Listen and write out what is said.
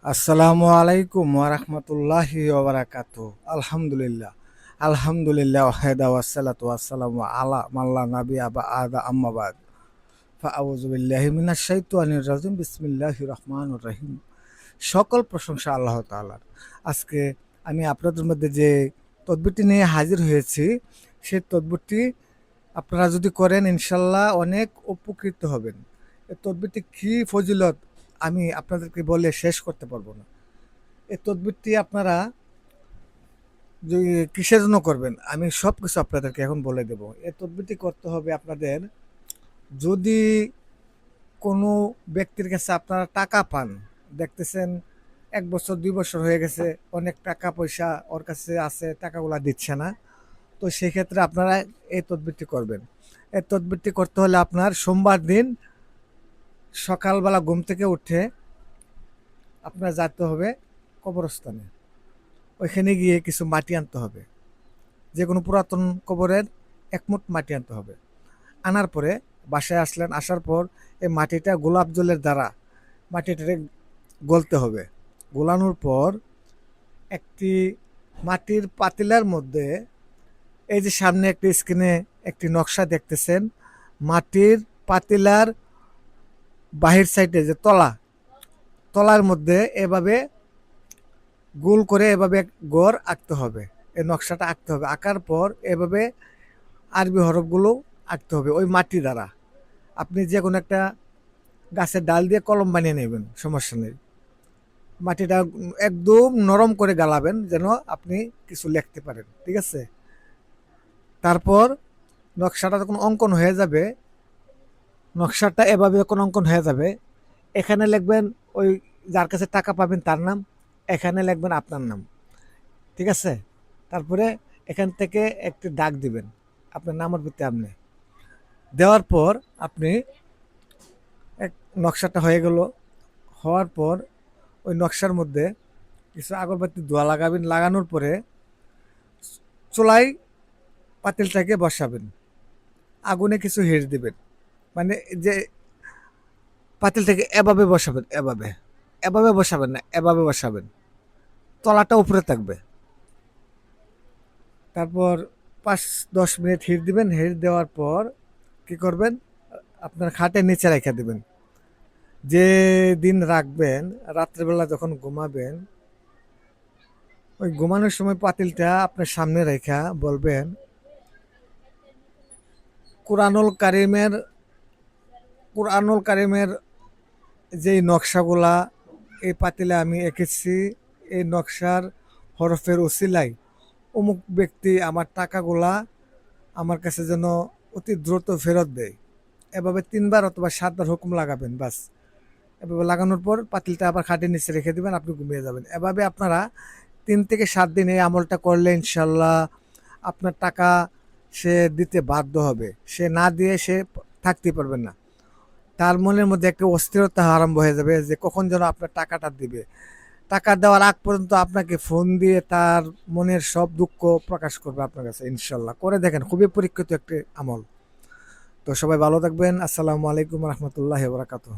আসসালামু আলাইকুম ওয়ারাহমাতুল্লাহি ওয়াবারাকাতু। আলহামদুলিল্লাহ, আলহামদুলিল্লাহ ওয়াহদা ওয়াসসালাতু ওয়াসসালামু আলা মাল্লা নাবিয়্যা বা'দা আম্মা বাদ। ফাআউযু বিল্লাহি মিনাশ শাইতানির রাজিম। বিসমিল্লাহির রহমানির রহিম। সকল প্রশংসা আল্লাহ তাআলার। আজকে আমি আপনাদের মধ্যে যে তদবিরটি নিয়ে হাজির হয়েছি, সেই তদবিরটি আপনারা যদি করেন ইনশাল্লাহ অনেক উপকৃত হবেন। এই তদবিরটি কি ফজিলত আমি আপনাদেরকে বলে শেষ করতে পারবো না। এই তদবিরটি আপনারা যে কিসের জন্য করবেন আমি সব কিছু আপনাদেরকে এখন বলে দেব। এই তদবিরটি করতে হবে আপনাদের যদি কোনো ব্যক্তির কাছে আপনারা টাকা পান, দেখতেছেন 1 বছর 2 বছর হয়ে গেছে, অনেক টাকা পয়সা ওর কাছে আছে, টাকাগুলা দিচ্ছে না, তো সেক্ষেত্রে আপনারা এই তদবিরটি করবেন। এই তদবিরটি করতে হলে আপনার সোমবার দিন সকালবেলা ঘুম থেকে উঠে আপনার যেতে হবে কবরস্থানে। ওইখানে গিয়ে কিছু মাটি আনতে হবে, যে কোনো পুরাতন কবরের 1 মুঠ মাটি আনতে হবে। আনার পরে বাসায় আসলেন, আসার পর এই মাটিটা গোলাপ জলের দ্বারা মাটিটাকে গলতে হবে। গোলানোর পর একটি মাটির পাতিলার মধ্যে, এই যে সামনে একটি স্ক্রিনে একটি নকশা দেখতেছেন, মাটির পাতিলার বাহির সাইডে যে তলার মধ্যে এভাবে গোল করে এভাবে গড় আঁকতে হবে। এই নকশাটা আঁকতে হবে। আঁকার পর এভাবে আরবি হরফগুলো আঁকতে হবে ওই মাটি দ্বারা। আপনি যে কোনো একটা গাছের ডাল দিয়ে কলম বানিয়ে নেবেন, সমস্যা নেই। মাটিটা একদম নরম করে গালাবেন যেন আপনি কিছু লিখতে পারেন, ঠিক আছে? তারপর নকশাটা যখন অঙ্কন হয়ে যাবে, নকশাটা এভাবে যখন অঙ্কন হয়ে যাবে, এখানে লিখবেন ওই যার কাছে টাকা পাবেন তার নাম, এখানে লিখবেন আপনার নাম, ঠিক আছে? তারপরে এখান থেকে একটি দাগ দিবেন আপনার নামের ভিতরে। আপনি দেওয়ার পর আপনি এক নকশাটা হয়ে গেল। হওয়ার পর ওই নকশার মধ্যে কিছু আগরবাতি ধোয়া লাগাবেন। লাগানোর পরে চুলায় পাতিলটাকে বসাবেন, আগুনে কিছু হিট দিবেন। মানে যে পাতিলটাকে এভাবে বসাবেন, এভাবে এভাবে বসাবেন না, এভাবে বসাবেন, তলাটা উপরে থাকবে। তারপর 5-10 মিনিট হিট দিবেন। হিট দেওয়ার পর কি করবেন, আপনার খাটের নিচে রেখে দিবেন। যে দিন রাখবেন, রাত্রেবেলা যখন ঘুমাবেন, ওই ঘুমানোর সময় পাতিলটা আপনার সামনে রেখা বলবেন কুরআনুল কারিমের কুরআনুল কারিমের যেই নকশাগুলা এই পাতিলে আমি এঁকেছি, এই নকশার হরফের উসিলাই অমুক ব্যক্তি আমার টাকাগুলা আমার কাছে যেন অতি দ্রুত ফেরত দেয়। এভাবে 3বার অথবা 7বার হুকুম লাগাবেন, বাস। এভাবে লাগানোর পর পাতিলটা আবার খাটের নিচে রেখে দিবেন, আপনি ঘুমিয়ে যাবেন। এভাবে আপনারা 3 থেকে 7 দিন এই আমলটা করলে ইনশাল্লাহ আপনার টাকা সে দিতে বাধ্য হবে। সে না দিয়ে সে থাকতে পারবেন না। তার মনের মধ্যে একটা অস্থিরতা আরম্ভ হয়ে যাবে যে কখন যেন আপনার টাকাটা দিবে। টাকা দেওয়ার আগ পর্যন্ত আপনাকে ফোন দিয়ে তার মনের সব দুঃখ প্রকাশ করবে আপনার কাছে। ইনশাল্লাহ করে দেখেন, খুবই পরীক্ষিত একটি আমল। তো সবাই ভালো থাকবেন। আসসালামু আলাইকুম রহমতুল্লাহ বরাকাতুহ।